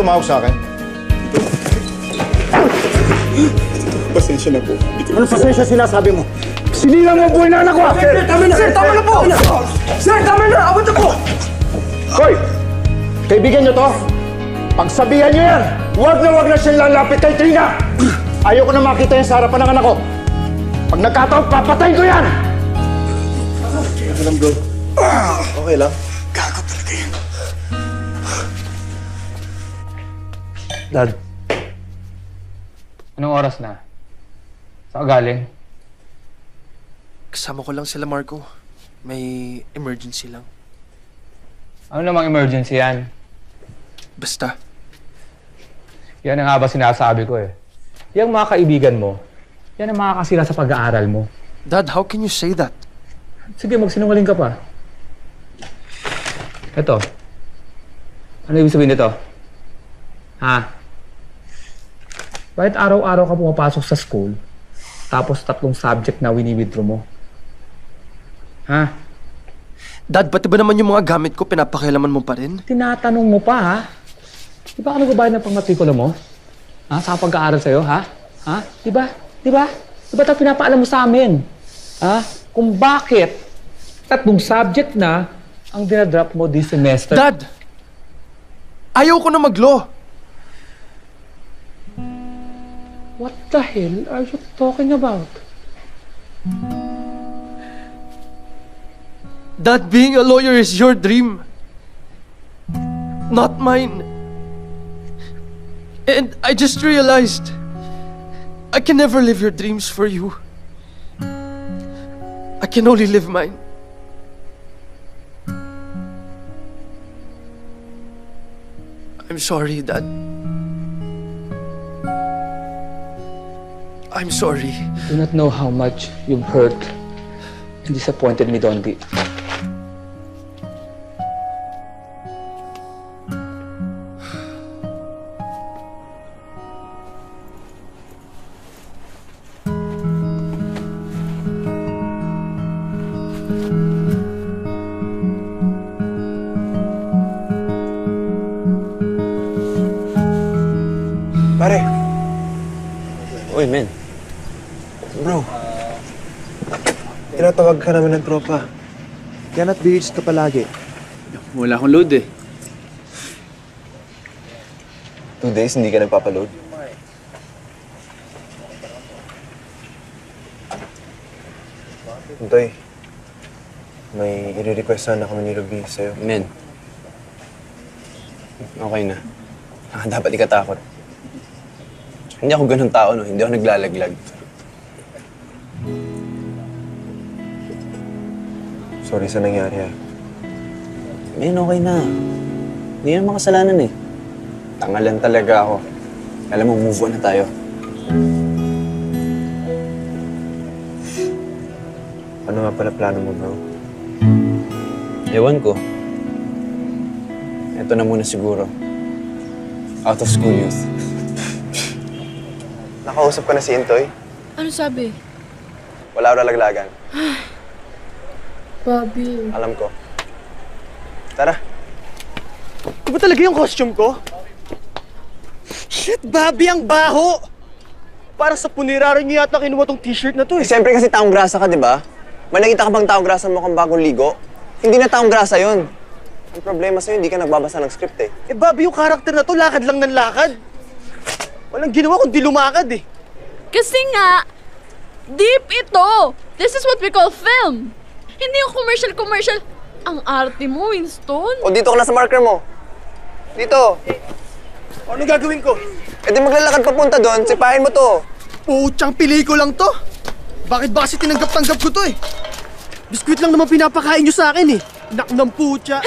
tumawag sa akin? Pasensya na po. Ano pasensya sinasabi mo? Sinila mo ang buhay na anak ko! Sir, tama na! Sir, tama na po! Sir, tama na! Abot na po! Hoy! Kaibigan nyo to? Pagsabihan nyo yan! Huwag na siyang lalapit kay Trina! Ayoko na makita yan sa harapan ng anak ko! Pag nagkataon, papatayin ko yan! Okay lang, bro. Okay lang. Gago talaga yan. Dad, anong oras na? Saan ka galing? Kasama ko lang sila, Marco. May emergency lang. Ano namang emergency yan? Basta. Yan ang nga ba sinasabi ko eh. Yung mga kaibigan mo, yan ang makakasira sa pag-aaral mo. Dad, how can you say that? Sige, magsinungaling ka pa. Ito. Ano ibig sabihin nito? Ha? Bakit araw-araw ka pumapasok sa school, tapos 3 subject na wini-withdraw mo? Ha? Dad, pati ba naman yung mga gamit ko, pinapakialaman mo pa rin? Tinatanong mo pa, ha? Di ba ka nagbabayad ng pangmatrikula mo? Ha? Sa pag-aaral sa'yo, ha? Ha? Di ba? Di ba? Di ba ito pinapaalam mo sa amin? Ha? Kung bakit 3 subject na ang dinadrop mo this semester? Dad! Ayaw ko na mag-law! What the hell are you talking about? Dad, being a lawyer is your dream. Not mine. And I just realized I can never live your dreams for you. I can only live mine. I'm sorry, Dad. I'm sorry. Do not know how much you've hurt and disappointed me, Dondi. Pare. Uy, men. Bro. Tinatawag ka namin ng tropa. Kaya na't beach ka palagi. Wala akong load eh. 2 days hindi ka nagpapaload. Antoy, may i-request sana kami ni Ruby sa'yo. Men. Okay na. Dapat ikatakot. Hindi ako ganun tao, no? Hindi ako naglalaglag. Sorry sa nangyari, ha. Men, okay na. Hindi naman makasalanan eh. Tangalan talaga ako. Alam mo, move on na tayo. Ano nga pala plano mo, bro? Ewan ko. Ito na muna siguro. Out of school youth. Nakausap ka na si Intoy? Ano sabi? Wala ko lalaglagan. Bobby. Alam ko. Tara. Ito ba talaga yung costume ko? Shit, Bobby, ang baho! Para sa puniraran niyo yata kinuha tong t-shirt na to eh. Siyempre kasi taong grasa ka, di ba? May nakita ka bang taong grasa mo kung bagong ligo? Hindi na taong grasa yun. Ang problema sa'yo, hindi ka nagbabasa ng script eh. Eh, Bobby, yung karakter na to, lakad lang ng lakad. Walang ginawa kundi lumakad eh. Kasi nga, deep ito. This is what we call film. Hindi yung commercial. Ang arte mo, Winston. O dito ka na sa marker mo. Dito. Ano gagawin ko? E di maglalakad papunta doon, sipahin mo to. Putsang pelikula lang to. Bakit ba kasi tinanggap-tanggap ko to eh? Biskwit lang naman pinapakain nyo sa akin eh. Nak ng putya.